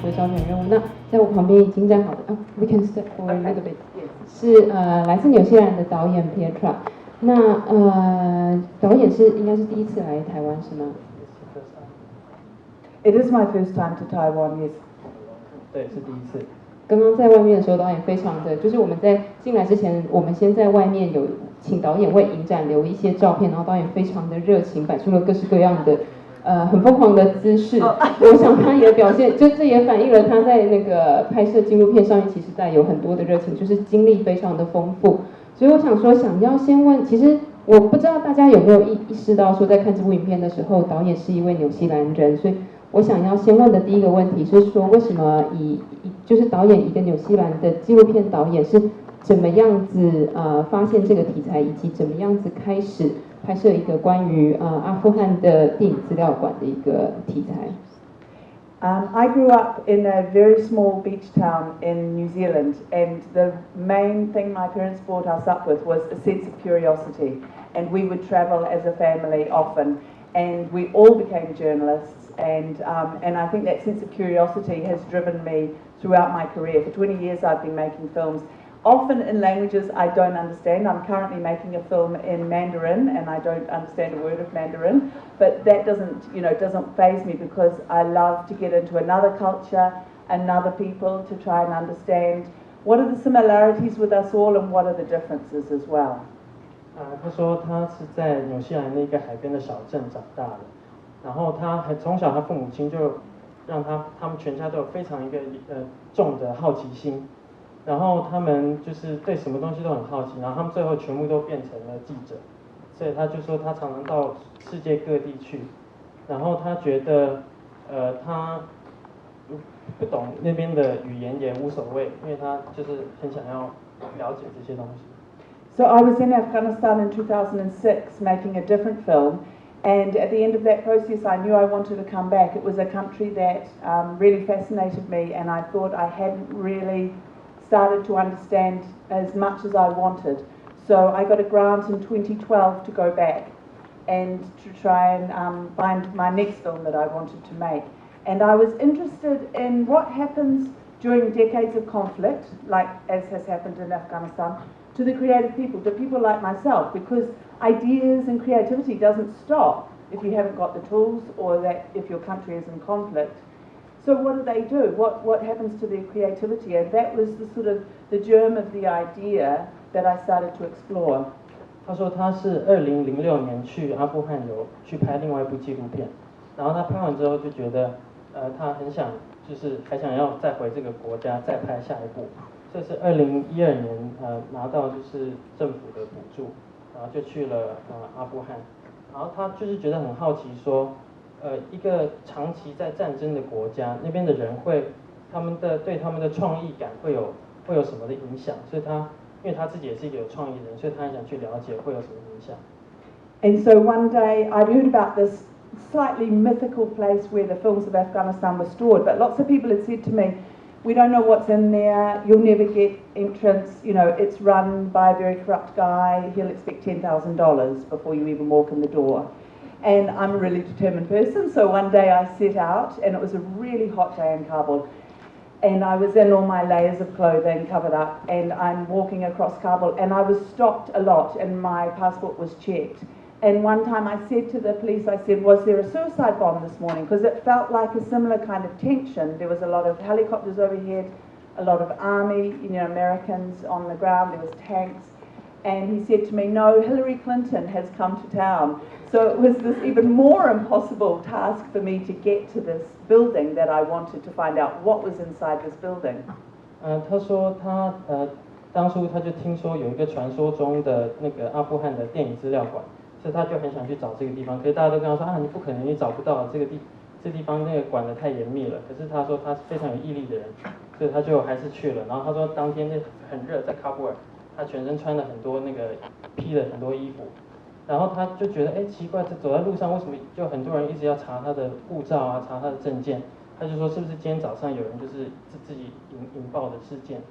这个胶卷任务。那在我旁边已经站好的，We can step forward a little bit， 是来自纽西兰的导演 Pietra。那导演应该是第一次来台湾是吗？ It is my first time to Taiwan, yes. 对，是第一次。刚刚在外面的时候，导演非常的，就是我们在进来之前，我们先在外面有请导演为影展留一些照片，然后导演非常的热情，摆出了各式各样的很疯狂的姿势。我想他也表现，就这也反映了他在那个拍摄纪录片上面其实带有很多的热情，就是经历非常的丰富。所以我想说，想要先问，其实我不知道大家有没有意识到说，在看这部影片的时候，导演是一位纽西兰人，所以我想要先问的第一个问题是说，为什么就是导演一个纽西兰的纪录片导演是怎么样子发现这个题材，以及怎么样子开始拍摄一个关于阿富汗的电影资料馆的一个题材。I grew up in a very small beach town in New Zealand, and the main thing my parents brought us up with was a sense of curiosity, and we would travel as a family often, and we all became journalists, and I think that sense of curiosity has driven me throughout my career. For 20 years I've been making films, often in languages I don't understand. I'm currently making a film in Mandarin, and I don't understand a word of Mandarin, but that doesn't faze me, because I love to get into another culture, another people, to try and understand what are the similarities with us all and what are the differences as well. 他说他是在纽西兰的一个海边的小镇长大的，然后从小他父母亲就让他们全家都有非常一个重的好奇心。然后他们就是对什么东西都很好奇，然后他们最后全部都变成了记者，所以他就说他常常到世界各地去，然后他觉得他不懂那边的语言也无所谓，因为他就是很想要了解这些东西。So I was in Afghanistan in 2006 making a different film, and at the end of that process I knew I wanted to come back. It was a country that really fascinated me, and I thought I hadn't really started to understand as much as I wanted. So I got a grant in 2012 to go back and to try and find my next film that I wanted to make. And I was interested in what happens during decades of conflict, like as has happened in Afghanistan, to the creative people, to people like myself, because ideas and creativity doesn't stop if you haven't got the tools, or that if your country is in conflict. So what do? What happens to their creativity? And that was the sort of the germ of the idea that I started to explore. 他说他是2006年去阿富汗去拍另外一部纪录片，然后他拍完之后就觉得他很想就是还想要再回这个国家再拍下一部，这是2012年拿到就是政府的补助，然后就去了阿富汗，然后他就是觉得很好奇说。一个长期在战争的国家，那边的人对他们的创意感会有什么的影响？所以因为他自己也是一个有创意的人，所以他很想去了解会有什么影响。And so one day I heard about this slightly mythical place where the films of Afghanistan were stored, but lots of people had said to me, we don't know what's in there, you'll never get entrance, it's run by a very corrupt guy, he'll expect $10,000 before you even walk in the door. And I'm a really determined person, so one day I set out, and it was a really hot day in Kabul, and I was in all my layers of clothing covered up, and I'm walking across Kabul, and I was stopped a lot, and my passport was checked. And one time I said to the police, I said, was there a suicide bomb this morning? Because it felt like a similar kind of tension. There was a lot of helicopters overhead, a lot of army, Americans on the ground, there was tanks. And he said to me, no, Hillary Clinton has come to town. So it was this even more impossible task for me to get to this building that I wanted to find out what was inside this building. 他说当初他就听说有一个传说中的那个阿富汗的电影资料馆，所以他就很想去找这个地方。可是大家都跟他说你不可能，你找不到这地方那个管得太严密了。可是他说他是非常有毅力的人，所以他就还是去了。然后他说当天很热，在喀布尔，他全身穿了很多披了很多衣服。然后他就觉得奇怪，走在路上为什么就很多人一直要查他的护照啊，查他的证件？他就说是不是今天早上有人就是自己引爆的事件？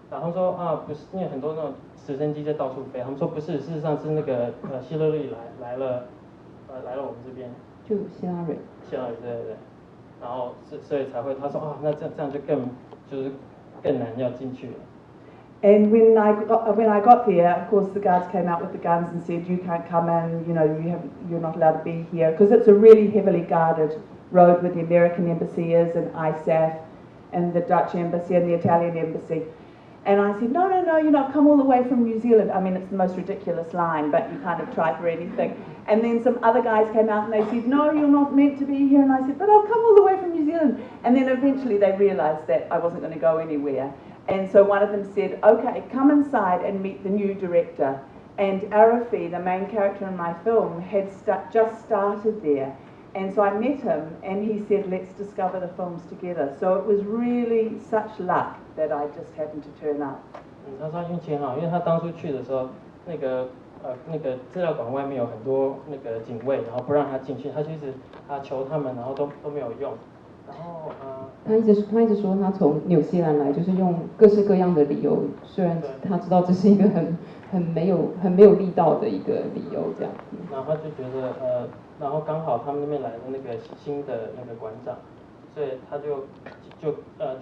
然后说不是，因为很多那种直升机在到处飞，他们说不是，事实上是那个希拉里来了我们这边。就希拉里。希拉里对。然后所以才会他说啊，那这样就更难要进去了。And when I got there, of course, the guards came out with the guns and said, "You can't come in. You're not allowed to be here," because it's a really heavily guarded road where the American embassy is, and ISAF, and the Dutch embassy and the Italian embassy. And I said, no, I've come all the way from New Zealand. I mean, it's the most ridiculous line, but you kind of try for anything. And then some other guys came out and they said, no, you're not meant to be here. And I said, but I've come all the way from New Zealand. And then eventually they realised that I wasn't going to go anywhere. And so one of them said, okay, come inside and meet the new director. And Arafi, the main character in my film, had just started there. And so I met him and he said, let's discover the films together. So it was really such luck that I just happened to turn up. 他说运气很好，因为他当初去的时候，那个资料馆外面有很多那个警卫，然后不让他进去，他就一直求他们，然后都没有用。然后他一直说他从纽西兰来，就是用各式各样的理由，虽然他知道这是一个很没有力道的一个理由这样子。然后他就觉得然后刚好他们那边来的那个新的那个馆长，所以他就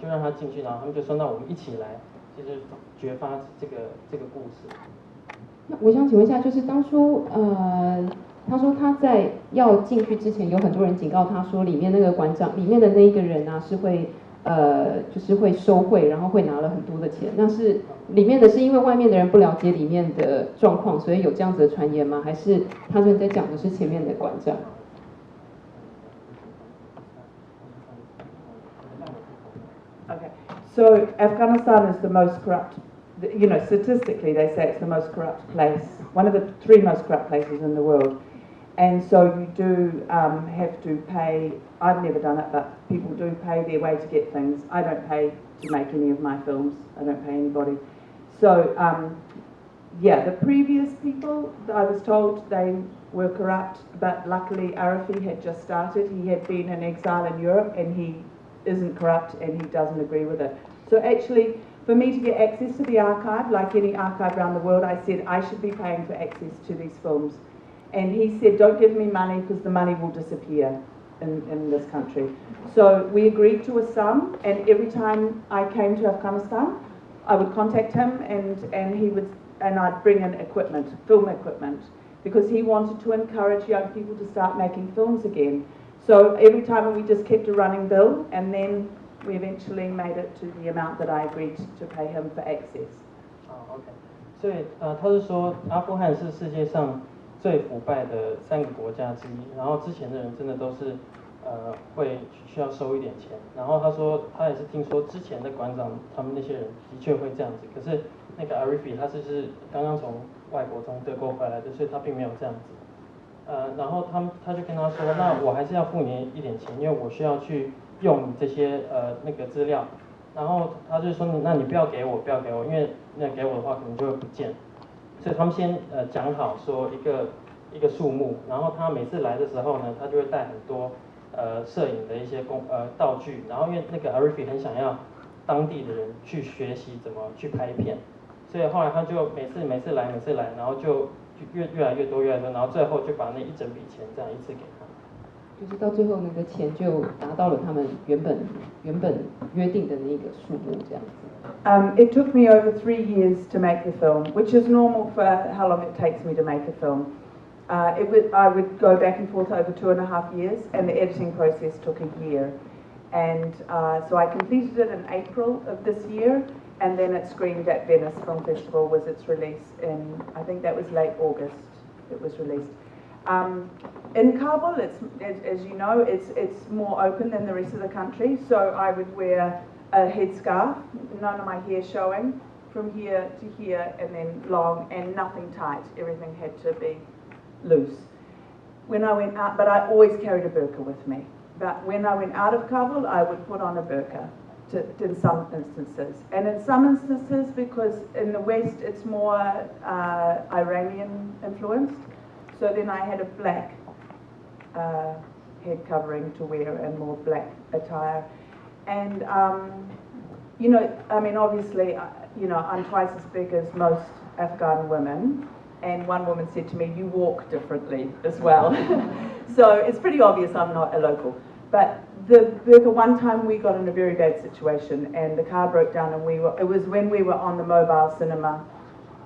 让他进去，然后他们就说那我们一起来，就是掘发这个故事。那我想请问一下，就是当初他说他在要进去之前，有很多人警告他说，里面那个馆长里面的那一个人啊是会就是会收贿，然后会拿了很多的钱。那是里面的是因为外面的人不了解里面的状况，所以有这样子的传言吗？还是他们在讲的是前面的馆长？ Okay, so Afghanistan is the most corrupt, statistically they say it's the most corrupt place, one of the 3 most corrupt places in the world. And so you do have to pay, I've never done it, but people do pay their way to get things. I don't pay to make any of my films, I don't pay anybody. So the previous people, I was told they were corrupt, but luckily Arafi had just started. He had been in exile in Europe and he isn't corrupt and he doesn't agree with it. So actually, for me to get access to the archive, like any archive around the world, I said I should be paying for access to these films. And he said, don't give me money because the money will disappear in this country. So we agreed to a sum, and every time I came to Afghanistan, I would contact him and I'd bring in equipment, film equipment, because he wanted to encourage young people to start making films again. So every time we just kept a running bill, and then we eventually made it to the amount that I agreed to pay him for access. OK， 所以他是说阿富汗是世界上最腐败的3个国家之一，然后之前的人真的都是会需要收一点钱，然后他说他也是听说之前的馆长他们那些人的确会这样子，可是那个 Arifi 他是刚刚从外国从德国回来的，所以他并没有这样子。然后他就跟他说，那我还是要付你一点钱，因为我需要去用你这些那个资料。然后他就说，那你不要给我，因为那给我的话可能就会不见。所以他们先讲好说一个数目，然后他每次来的时候呢，他就会带很多摄影的一些道具，然后因为那个 Arifi 很想要当地的人去学习怎么去拍片，所以后来他就每次来，然后就越来越多，然后最后就把那一整笔钱这样一次给他。就是到最后那个钱就达到了他们原本约定的那个数目这样子。It took me over 3 years to make the film, which is normal for how long it takes me to make a film. I would go back and forth over 2.5 years, and the editing process took a year. And so I completed it in April of this year, and then it screened at Venice Film Festival was its release in, I think that was late August it was released. In Kabul, as you know, it's more open than the rest of the country, so I would wear a headscarf, none of my hair showing, from here to here, and then long, and nothing tight, everything had to be loose. When I went out, but I always carried a burqa with me, but when I went out of Kabul, I would put on a burqa in some instances, and in some instances, because in the West it's more Iranian influenced, so then I had a black head covering to wear and more black attire. And, I mean, obviously, I'm twice as big as most Afghan women. And one woman said to me, you walk differently as well. So it's pretty obvious I'm not a local. But the burqa, one time we got in a very bad situation and the car broke down and it was when we were on the mobile cinema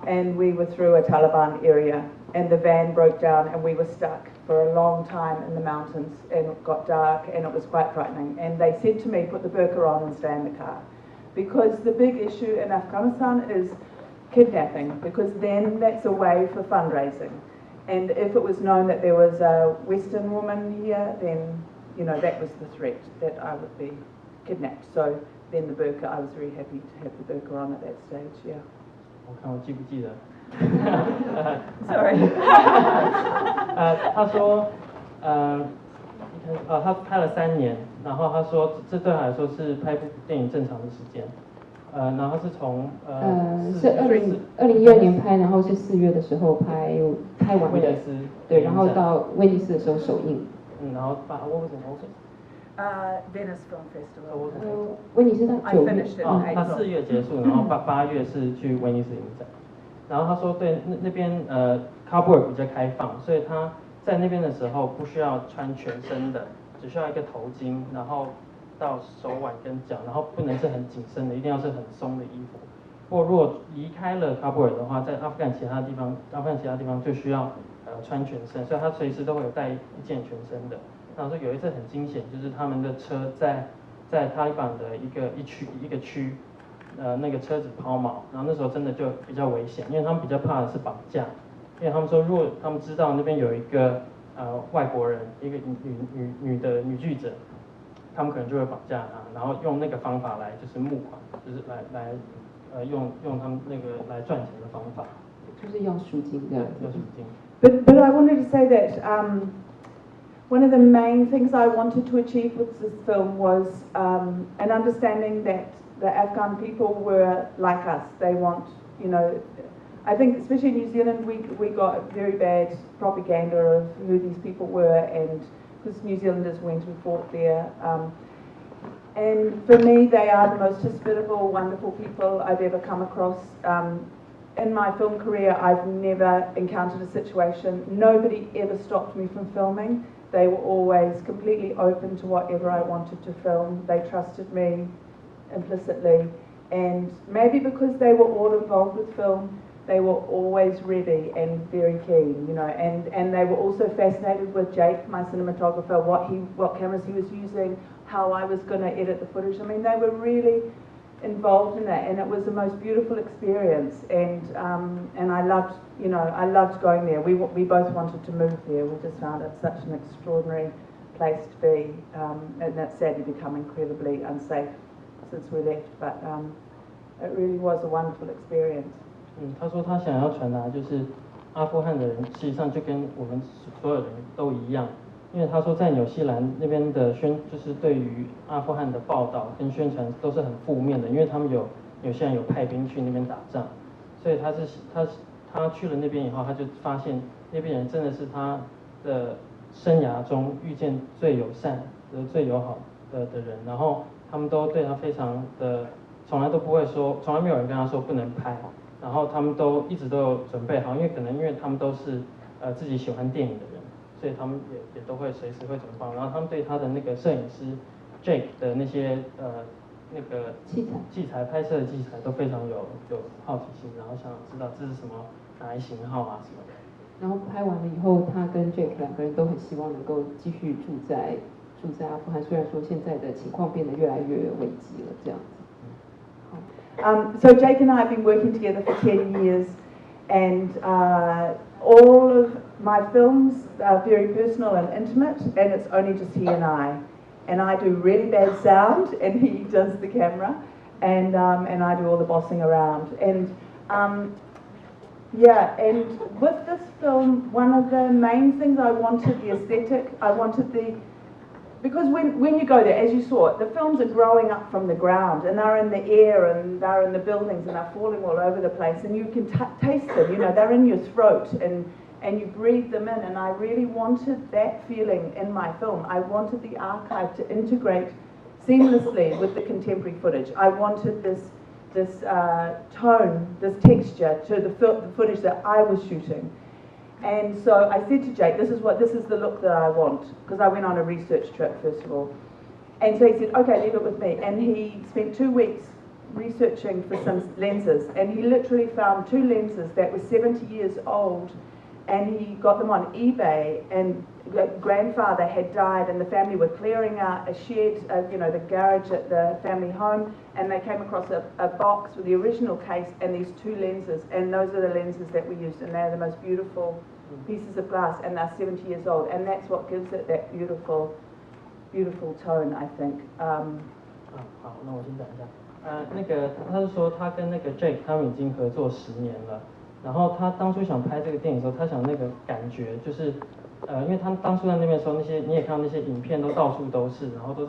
and we were through a Taliban area and the van broke down and we were stuck for a long time in the mountains and it got dark and it was quite frightening. And they said to me, put the burqa on and stay in the car. Because the big issue in Afghanistan is kidnapping, because then that's a way for fundraising. And if it was known that there was a Western woman here, then, you know, that was the threat, that I would be kidnapped. So then the burqa, I was very happy to have the burqa on at that stage, yeah. 我看我记不记得。Sorry. 他说，他拍了3年，然后他说这对他来说是拍部电影正常的时间。然后是从是2012年拍，然后是4月的时候拍完的，对，然后到威尼斯的时候首映。然后what was it also? Venice Film Festival. 威尼斯到9月。他4月结束，然后8月是去威尼斯影展。然后他说对那边喀布尔比较开放，所以他在那边的时候不需要穿全身的，只需要一个头巾，然后到手腕跟脚，然后不能是很紧身的，一定要是很松的衣服。不过如果离开了喀布尔的话，在阿富汗其他地方就需要穿全身，所以他随时都会有带一件全身的。然后说有一次很惊险，就是他们的车在塔利班的一个区，那个车子抛锚，然后那时候真的就比较危险，因为他们比较怕的是绑架，因为他们说如果他们知道那边有一个外国人，一个女记者，他们可能就会绑架他，然后用那个方法来就是募款，就是来用他们那个来赚钱的方法，就是要赎金的，要赎金。But I wanted to say that one of the main things I wanted to achieve with this film was an understanding that the Afghan people were like us. They want, you know, I think especially in New Zealand we got very bad propaganda of who these people were, and because New Zealanders went and fought there. And for me, they are the most hospitable, wonderful people I've ever come across. In my film career, I've never encountered a situation. Nobody ever stopped me from filming. They were always completely open to whatever I wanted to film. They trusted me implicitly. And maybe because they were all involved with film, they were always ready and very keen, you know, and they were also fascinated with Jake, my cinematographer, what cameras he was using, how I was going to edit the footage. I mean, they were really involved in that, and it was the most beautiful experience, and I loved going there. We both wanted to move there. We just found it such an extraordinary place to be, and that's sadly become incredibly unsafe since we left, but it really was a wonderful experience. 他说他想要传达就是阿富汗的人实际上就跟我们所有人都一样，因为他说在纽西兰那边的就是对于阿富汗的报道跟宣传都是很负面的，因为他们有些人有派兵去那边打仗，所以他去了那边以后，他就发现那边人真的是他的生涯中遇见最友善最友好的人，然后他们都对他非常的，从来都不会说，从来没有人跟他说不能拍。然后他们都一直都有准备好，因为他们都是自己喜欢电影的人，所以他们也都会随时会准备好。然后他们对他的那个摄影师 Jake 的那些那个器材拍摄的器材都非常有好奇心，然后想知道这是什么哪一型号啊什么的。然后拍完了以后，他跟 Jake 2个人都很希望能够继续住在阿富汗，虽然说现在的情况变得越来越危急了，这样子。So Jake and I have been working together for 10 years, and all of my films are very personal and intimate, and it's only just he and I do really bad sound, and he does the camera, and I do all the bossing around, and and with this film, one of the main things I wanted, the aesthetic, because when you go there, as you saw, the films are growing up from the ground, and they're in the air, and they're in the buildings, and they're falling all over the place, and you can taste them, you know, they're in your throat, and you breathe them in, and I really wanted that feeling in my film. I wanted the archive to integrate seamlessly with the contemporary footage. I wanted this tone, this texture to the footage that I was shooting. And so I said to Jake, this is the look that I want, because I went on a research trip first of all. And so he said, okay, leave it with me. And he spent 2 weeks researching for some lenses, and he literally found 2 lenses that were 70 years old, and he got them on eBay, and grandfather had died and the family were clearing out a shed, the garage at the family home, and they came across a box with the original case and these 2 lenses, and those are the lenses that we used, and they're the most beautiful pieces of glass, and they're 70 years old, and that's what gives it that beautiful tone, I think. 好，那我先讲一下。那个他是说他跟那个 Jake 他们已经合作10年了，然后他当初想拍这个电影的时候，他想那个感觉就是，因为他当初在那边的时候，那些你也看到那些影片都到处都是，然后都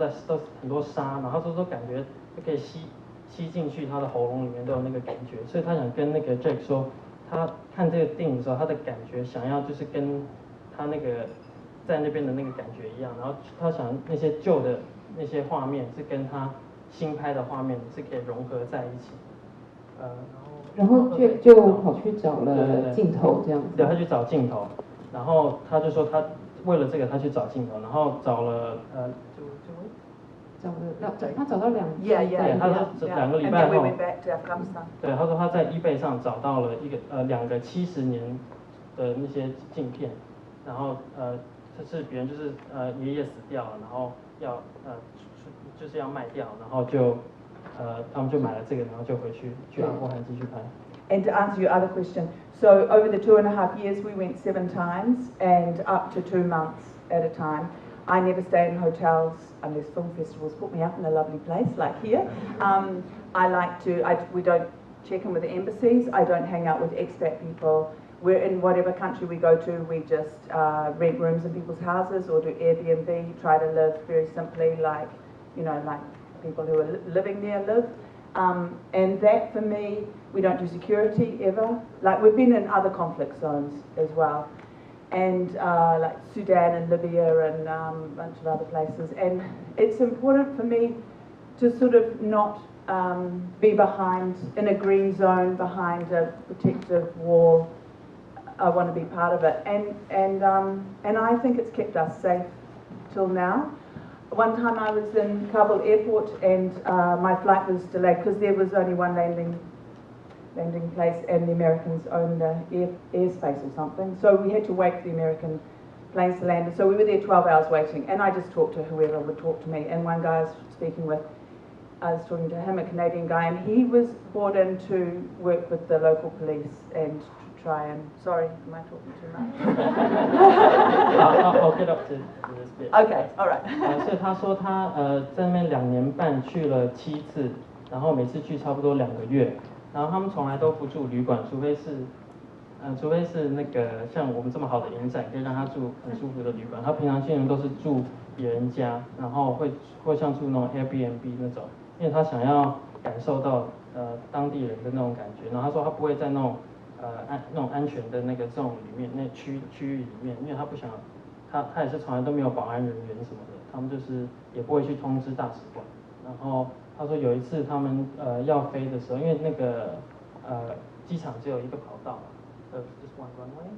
很多沙，然后他说感觉就可以吸进去他的喉咙里面都有那个感觉，所以他想跟那个 Jake 说，他看这个电影的时候，他的感觉想要就是跟他那个在那边的那个感觉一样，然后他想那些旧的那些画面是跟他新拍的画面是可以融合在一起，然后就跑去找了镜头这样子。对，他去找镜头，然后他就说他为了这个他去找镜头，然后找了他找到2支，他说2个礼拜后，对，他说他在 eBay 上找到了2个70年的那些镜片，然后这是别人就是爷爷死掉了，然后就是要卖掉，然后他们就买了这个，然后就回去阿富汗继续拍。And to answer your other question, so over the 2.5 years we went 7 times and up to 2 months at a time. I never stay in hotels unless film festivals put me up in a lovely place like here. We don't check in with the embassies. I don't hang out with expat people. We're in whatever country we go to, we just rent rooms in people's houses or do Airbnb, try to live very simply like people who are living there live. And that for me, we don't do security ever. Like we've been in other conflict zones as well. And like Sudan and Libya and a bunch of other places. And it's important for me to sort of not be behind, in a green zone, behind a protective wall. I want to be part of it. And I think it's kept us safe till now. One time I was in Kabul airport and my flight was delayed because there was only one landing place and the Americans owned the airspace or something. So we had to wait for the American planes to land. So we were there 12 hours waiting, and I just talked to whoever would talk to me. And one guy I was speaking with, I was talking to him, a Canadian guy, and he was brought in to work with the local police and to try and... Sorry, am I talking too much? I'll get up to this bit. Okay, all right. 所以他说他在那边2年半去了7次，然后每次去差不多2个月。然后他们从来都不住旅馆，除非是那个像我们这么好的影展，可以让他住很舒服的旅馆。他平常去都是住别人家，然后会像住那种 Airbnb 那种，因为他想要感受到当地人的那种感觉。然后他说他不会在那种那种安全的那个这种里面那区域里面，因为他不想他也是从来都没有保安人员什么的，他们就是也不会去通知大使馆。然后他说有一次他们要飞的时候，因为那个机场只有一个跑道，just one runway。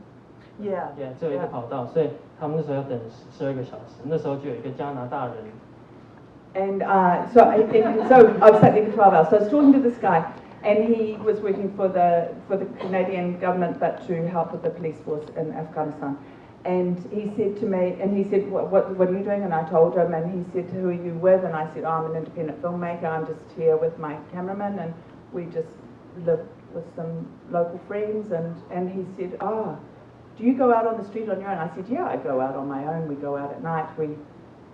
Yeah，只有一个跑道，所以他们那时候要等12个小时。那时候就有一个加拿大人。And so I was sat there for 12 hours. So I was talking to this guy, and he was working for the Canadian government, but to help with the police force in Afghanistan. And he said to me, and he said, what are you doing? And I told him, and he said, who are you with? And I said, I'm an independent filmmaker. I'm just here with my cameraman, and we just live with some local friends. And he said, do you go out on the street on your own? I said, yeah, I go out on my own. We go out at night. We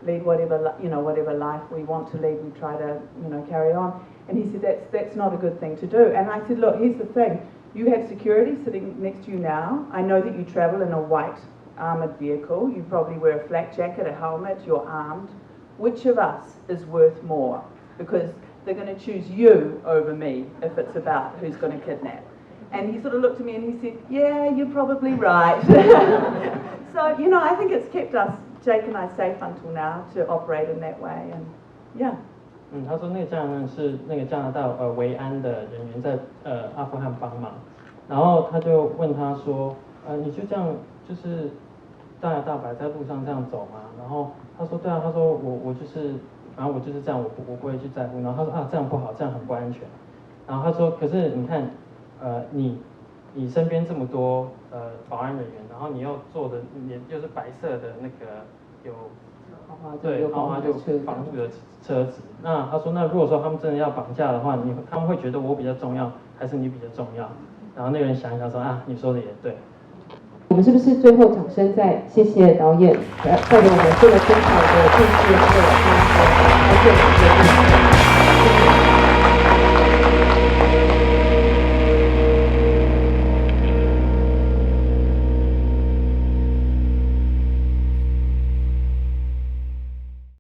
lead whatever life we want to lead. We try to, carry on. And he said, that's not a good thing to do. And I said, look, here's the thing. You have security sitting next to you now. I know that you travel in a white armoured vehicle. You probably wear a flak jacket, a helmet, you're armed. Which of us is worth more? Because they're going to choose you over me if it's about who's going to kidnap. And he sort of looked at me and he said, yeah, you're probably right. So, I think it's kept us, Jake and I, safe until now to operate in that way. And yeah. 他说那个家人是那个加拿大维安的人员在阿富汗帮忙，然后他就问他说你就这样就是大摇大摆在路上这样走嘛？然后他说对啊，他说我就是反正我就是这样，我不会去在乎。然后他说啊这样不好，这样很不安全。然后他说可是你看你身边这么多保安人员，然后你又坐的也就是白色的那个有豪华就防护的车子。那他说那如果说他们真的要绑架的话，他们会觉得我比较重要，还是你比较重要？然后那个人想一想说啊，你说的也对。我们是不是最后掌声再谢谢导演带给我们这么精彩的故事，还有他的拍摄的决定。